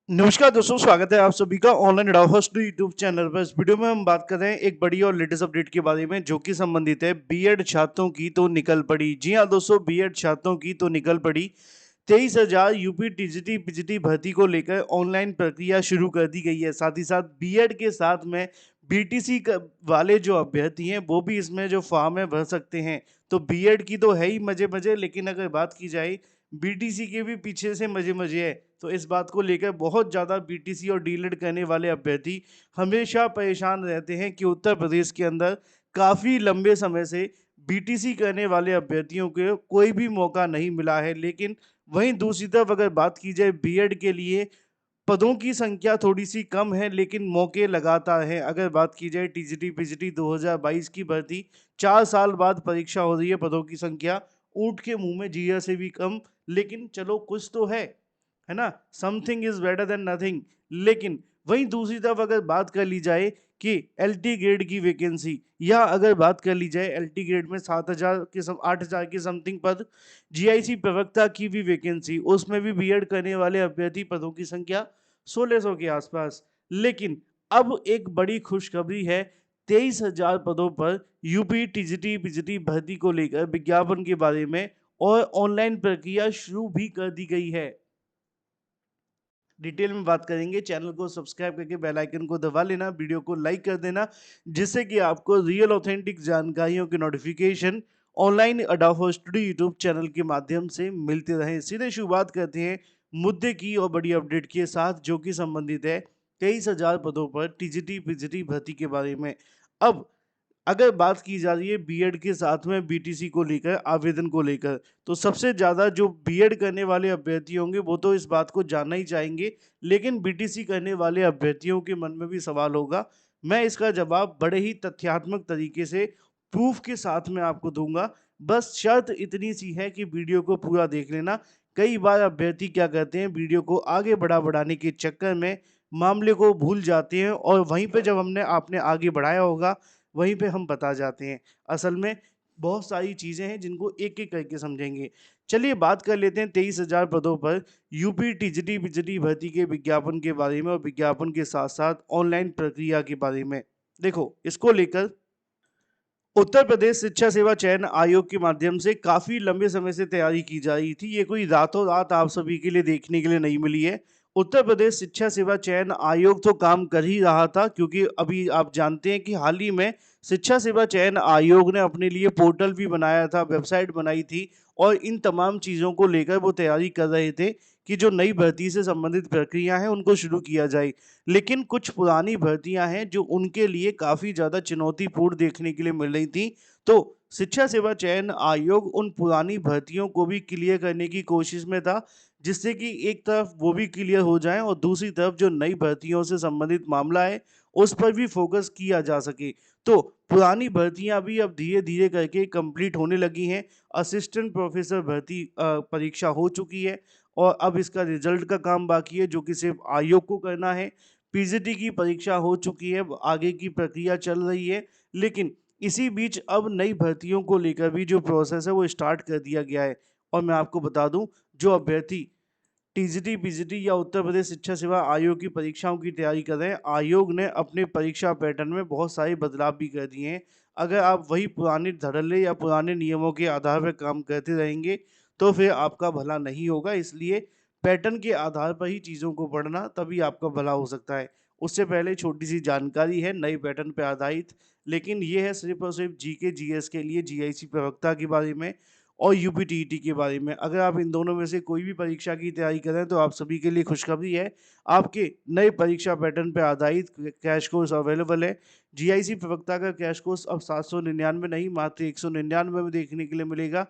नमस्कार दोस्तों, स्वागत है आप सभी का ऑनलाइन एडाहोस्ट यूट्यूब चैनल पर। इस वीडियो में हम बात कर रहे हैं एक बड़ी और लेटेस्ट अपडेट के बारे में, जो कि संबंधित है बीएड छात्रों की तो निकल पड़ी। जी हाँ दोस्तों, बीएड छात्रों की तो निकल पड़ी। 23,000 यूपी टीजीटी पीजीटी भर्ती को लेकर ऑनलाइन प्रक्रिया शुरू कर दी गई है। साथ ही साथ बीएड के साथ में बीटीसी वाले जो अभ्यर्थी हैं वो भी इसमें जो फॉर्म है भर सकते हैं। तो बीएड की तो है ही मजे मजे, लेकिन अगर बात की जाए बीटीसी के भी पीछे से मजे मजे है। तो इस बात को लेकर बहुत ज़्यादा बीटीसी और डीएलएड करने वाले अभ्यर्थी हमेशा परेशान रहते हैं कि उत्तर प्रदेश के अंदर काफ़ी लंबे समय से बीटीसी करने वाले अभ्यर्थियों को कोई भी मौका नहीं मिला है। लेकिन वहीं दूसरी तरफ अगर बात की जाए बीएड के लिए, पदों की संख्या थोड़ी-सी कम है लेकिन मौके लगातार हैं। अगर बात की जाए टीजीटी पीजीटी 2022 की भर्ती, 4 साल बाद परीक्षा हो रही है, पदों की संख्या ऊँट के मुँह में जीरा से भी कम, लेकिन चलो कुछ तो है ना? Something is better than nothing. लेकिन वहीं दूसरी तरफ अगर बात कर ली जाए कि एलटी ग्रेड की वैकेंसी, या अगर बात कर ली जाए एलटी ग्रेड में 7,000 के 8,000 के समथिंग पद, जीआईसी प्रवक्ता की भी वैकेंसी, उसमें भी बीएड करने वाले अभ्यर्थी पदों की संख्या 1600 के आसपास। लेकिन अब एक बड़ी खुशखबरी है, 23,000 पदों पर यूपी टीजीटी पीजीटी भर्ती को लेकर विज्ञापन के बारे में और ऑनलाइन प्रक्रिया शुरू भी कर दी गई है। डिटेल में बात करेंगे। चैनल को सब्सक्राइब करके बेल आइकन को दबा लेना, वीडियो को लाइक कर देना, जिससे कि आपको रियल ऑथेंटिक जानकारियों की नोटिफिकेशन ऑनलाइन अडाफो स्टूडियो यूट्यूब चैनल के माध्यम से मिलते रहे। सीधे शुरुआत करते हैं मुद्दे की और बड़ी अपडेट के साथ, जो कि संबंधित है 23,000 पदों पर टीजीटी पीजीटी भर्ती के बारे में। अब अगर बात की जा रही है बीएड के साथ में बीटीसी को लेकर, आवेदन को लेकर, तो सबसे ज़्यादा जो बीएड करने वाले अभ्यर्थी होंगे वो तो इस बात को जानना ही चाहेंगे, लेकिन बीटीसी करने वाले अभ्यर्थियों के मन में भी सवाल होगा। मैं इसका जवाब बड़े ही तथ्यात्मक तरीके से प्रूफ के साथ में आपको दूंगा। बस शर्त इतनी सी है कि वीडियो को पूरा देख लेना। कई बार अभ्यर्थी क्या करते हैं, वीडियो को आगे बढ़ाने के चक्कर में मामले को भूल जाते हैं, और वहीं पे जब हमने आपने आगे बढ़ाया होगा वहीं पे हम बता जाते हैं। असल में बहुत सारी चीज़ें हैं जिनको एक-एक करके समझेंगे। चलिए बात कर लेते हैं 23,000 पदों पर यूपी टीजीटी पीजीटी भर्ती के विज्ञापन के बारे में, और विज्ञापन के साथ-साथ ऑनलाइन प्रक्रिया के बारे में। देखो, इसको लेकर उत्तर प्रदेश शिक्षा सेवा चयन आयोग के माध्यम से काफ़ी लंबे समय से तैयारी की जा रही थी। ये कोई रातों-रात आप सभी के लिए देखने के लिए नहीं मिली है। उत्तर प्रदेश शिक्षा सेवा चयन आयोग तो काम कर ही रहा था, क्योंकि अभी आप जानते हैं कि हाल ही में शिक्षा सेवा चयन आयोग ने अपने लिए पोर्टल भी बनाया था, वेबसाइट बनाई थी, और इन तमाम चीज़ों को लेकर वो तैयारी कर रहे थे कि जो नई भर्ती से संबंधित प्रक्रिया हैं उनको शुरू किया जाए। लेकिन कुछ पुरानी भर्तियां हैं जो उनके लिए काफ़ी ज़्यादा चुनौतीपूर्ण देखने के लिए मिल रही थी। तो शिक्षा सेवा चयन आयोग उन पुरानी भर्तियों को भी क्लियर करने की कोशिश में था, जिससे कि एक तरफ वो भी क्लियर हो जाएं और दूसरी तरफ जो नई भर्तियों से संबंधित मामला है उस पर भी फोकस किया जा सके। तो पुरानी भर्तियां भी अब धीरे धीरे करके कंप्लीट होने लगी हैं। असिस्टेंट प्रोफेसर भर्ती परीक्षा हो चुकी है, और अब इसका रिजल्ट का काम बाकी है, जो कि सिर्फ आयोग को करना है। पीजीटी की परीक्षा हो चुकी है, आगे की प्रक्रिया चल रही है। लेकिन इसी बीच अब नई भर्तियों को लेकर भी जो प्रोसेस है वो स्टार्ट कर दिया गया है। और मैं आपको बता दूं, जो अभ्यर्थी टीजीटी पीजीटी या उत्तर प्रदेश शिक्षा सेवा आयोग की परीक्षाओं की तैयारी कर रहे हैं, आयोग ने अपने परीक्षा पैटर्न में बहुत सारे बदलाव भी कर दिए हैं। अगर आप वही पुराने धड़ल्ले या पुराने नियमों के आधार पर काम करते रहेंगे तो फिर आपका भला नहीं होगा। इसलिए पैटर्न के आधार पर ही चीज़ों को पढ़ना, तभी आपका भला हो सकता है। उससे पहले छोटी सी जानकारी है नए पैटर्न पर आधारित, लेकिन ये है सिर्फ और सिर्फ जीके जीएस के लिए, जीआईसी प्रवक्ता के बारे में और यूपीटीईटी के बारे में। अगर आप इन दोनों में से कोई भी परीक्षा की तैयारी कर रहे हैं तो आप सभी के लिए खुशखबरी है, आपके नए परीक्षा पैटर्न पर आधारित क्रैश कोर्स अवेलेबल है। जीआईसी प्रवक्ता का क्रैश कोर्स अब 799 नहीं, मात्र 199 में देखने के लिए मिलेगा,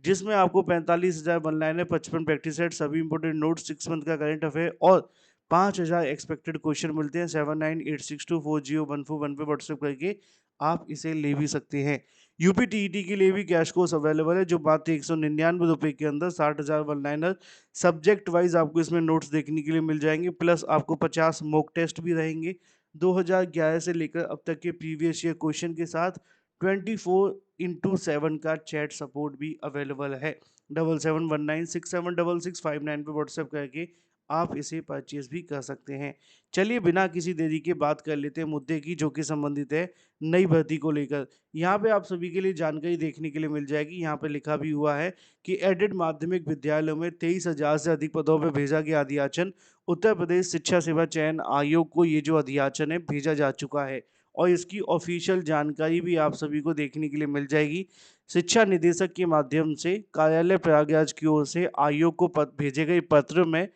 जिसमें आपको 45,000 वन लाइनर, 55 प्रैक्टिस सेट, सभी इंपॉर्टेंट नोट्स, 6 मंथ का करंट अफेयर और 5,000 एक्सपेक्टेड क्वेश्चन मिलते हैं। 7986240141 पे व्हाट्सएप करके आप इसे ले भी सकते हैं। यूपीटीईटी के लिए भी कैश कोर्स अवेलेबल है, जो मात्र 199 रुपये के अंदर 60,000 वन लाइनर, सब्जेक्ट वाइज आपको इसमें नोट्स देखने के लिए मिल जाएंगे, प्लस आपको 50 मॉक टेस्ट भी रहेंगे 2011 से लेकर अब तक के प्रीवियस ईयर क्वेश्चन के साथ। 24/7 का चैट सपोर्ट भी अवेलेबल है। 7719676659 पे व्हाट्सएप करके आप इसे परचेज़ भी कर सकते हैं। चलिए बिना किसी देरी के बात कर लेते हैं मुद्दे की, जो कि संबंधित है नई भर्ती को लेकर। यहाँ पे आप सभी के लिए जानकारी देखने के लिए मिल जाएगी। यहाँ पे लिखा भी हुआ है कि एडेड माध्यमिक विद्यालयों में 23,000 से अधिक पदों पे भेजा गया अधियाचन। उत्तर प्रदेश शिक्षा सेवा चयन आयोग को ये जो अधियाचन है भेजा जा चुका है और इसकी ऑफ़िशियल जानकारी भी आप सभी को देखने के लिए मिल जाएगी। शिक्षा निदेशक के माध्यम से कार्यालय प्रयागराज की ओर से आयोग को भेजे गए पत्र में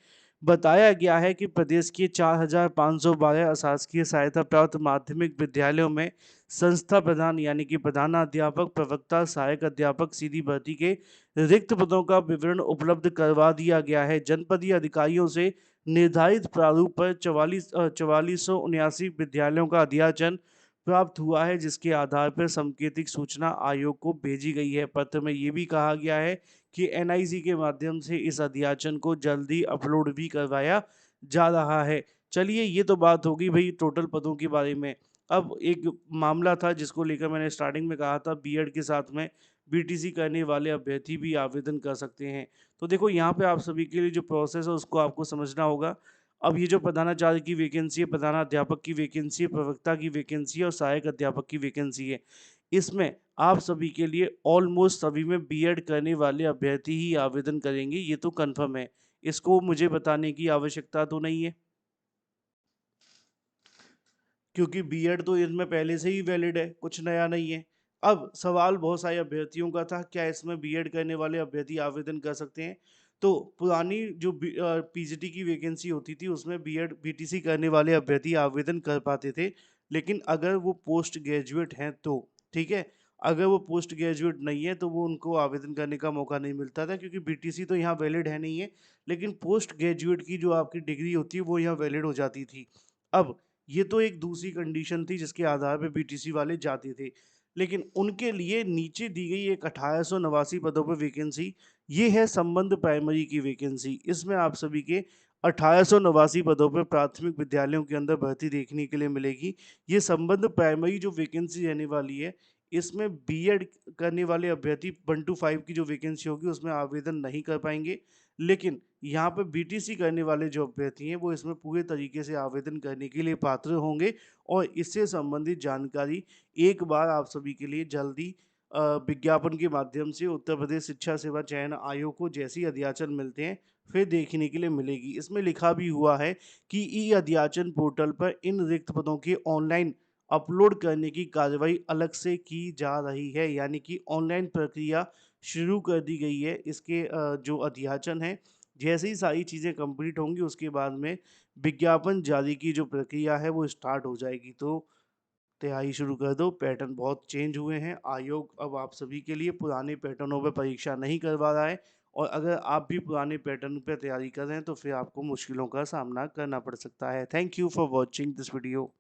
बताया गया है कि प्रदेश के 4,512 अशासकीय सहायता प्राप्त माध्यमिक विद्यालयों में संस्था प्रधान यानी कि प्रधानाध्यापक, प्रवक्ता, सहायक अध्यापक सीधी भर्ती के रिक्त पदों का विवरण उपलब्ध करवा दिया गया है। जनपदीय अधिकारियों से निर्धारित प्रारूप पर 4479 विद्यालयों का अध्याचन प्राप्त हुआ है, जिसके आधार पर संकेतिक सूचना आयोग को भेजी गई है। पत्र में ये भी कहा गया है कि एनआईसी के माध्यम से इस अध्याचन को जल्दी अपलोड भी करवाया जा रहा है। चलिए ये तो बात हो गई भई टोटल पदों के बारे में। अब एक मामला था जिसको लेकर मैंने स्टार्टिंग में कहा था, बीएड के साथ में बीटीसी करने वाले अभ्यर्थी भी आवेदन कर सकते हैं। तो देखो यहाँ पे आप सभी के लिए जो प्रोसेस है उसको आपको समझना होगा। अब ये जो प्रधानाचार्य की वैकेंसी है, प्रधानाध्यापक की वैकेंसी है, प्रवक्ता की वैकेंसी है और सहायक अध्यापक की वैकेंसी है। इसमें आप सभी के लिए ऑलमोस्ट सभी में बीएड करने वाले अभ्यर्थी ही आवेदन करेंगे, ये तो कन्फर्म है। इसको मुझे बताने की आवश्यकता तो नहीं है, क्योंकि बीएड तो इनमें पहले से ही वैलिड है, कुछ नया नहीं है। अब सवाल बहुत सारे अभ्यर्थियों का था, क्या इसमें बीएड करने वाले अभ्यर्थी आवेदन कर सकते हैं? तो पुरानी जो पीजीटी की वैकेंसी होती थी उसमें बीएड बीटीसी करने वाले अभ्यर्थी आवेदन कर पाते थे, लेकिन अगर वो पोस्ट ग्रेजुएट हैं तो, ठीक है? अगर वो पोस्ट ग्रेजुएट नहीं है तो वो उनको आवेदन करने का मौका नहीं मिलता था, क्योंकि बीटीसी तो यहाँ वैलिड है नहीं है, लेकिन पोस्ट ग्रेजुएट की जो आपकी डिग्री होती है वो यहाँ वैलिड हो जाती थी। अब ये तो एक दूसरी कंडीशन थी जिसके आधार पे बीटीसी वाले जाते थे। लेकिन उनके लिए नीचे दी गई एक 1889 पदों पर वैकेंसी, ये है संबंध प्राइमरी की वैकेंसी। इसमें आप सभी के 1889 पदों पर प्राथमिक विद्यालयों के अंदर भर्ती देखने के लिए मिलेगी। ये संबंध प्राइमरी जो वैकेंसी रहने वाली है, इसमें बीएड करने वाले अभ्यर्थी 1 टू 5 की जो वैकेंसी होगी उसमें आवेदन नहीं कर पाएँगे। लेकिन यहाँ पे बीटीसी करने वाले जो अभ्यर्थी हैं वो इसमें पूरे तरीके से आवेदन करने के लिए पात्र होंगे और इससे संबंधित जानकारी एक बार आप सभी के लिए जल्दी विज्ञापन के माध्यम से उत्तर प्रदेश शिक्षा सेवा चयन आयोग को जैसे ही अध्याचन मिलते हैं फिर देखने के लिए मिलेगी। इसमें लिखा भी हुआ है कि ई अध्याचन पोर्टल पर इन रिक्त पदों के ऑनलाइन अपलोड करने की कार्रवाई अलग से की जा रही है, यानी कि ऑनलाइन प्रक्रिया शुरू कर दी गई है। इसके जो अध्याचन है, जैसे ही सारी चीज़ें कंप्लीट होंगी उसके बाद में विज्ञापन जारी की जो प्रक्रिया है वो स्टार्ट हो जाएगी। तो तैयारी शुरू कर दो, पैटर्न बहुत चेंज हुए हैं। आयोग अब आप सभी के लिए पुराने पैटर्नों पे परीक्षा नहीं करवा रहा है और अगर आप भी पुराने पैटर्न पे तैयारी कर रहे हैं तो फिर आपको मुश्किलों का सामना करना पड़ सकता है। Thank you for watching this video.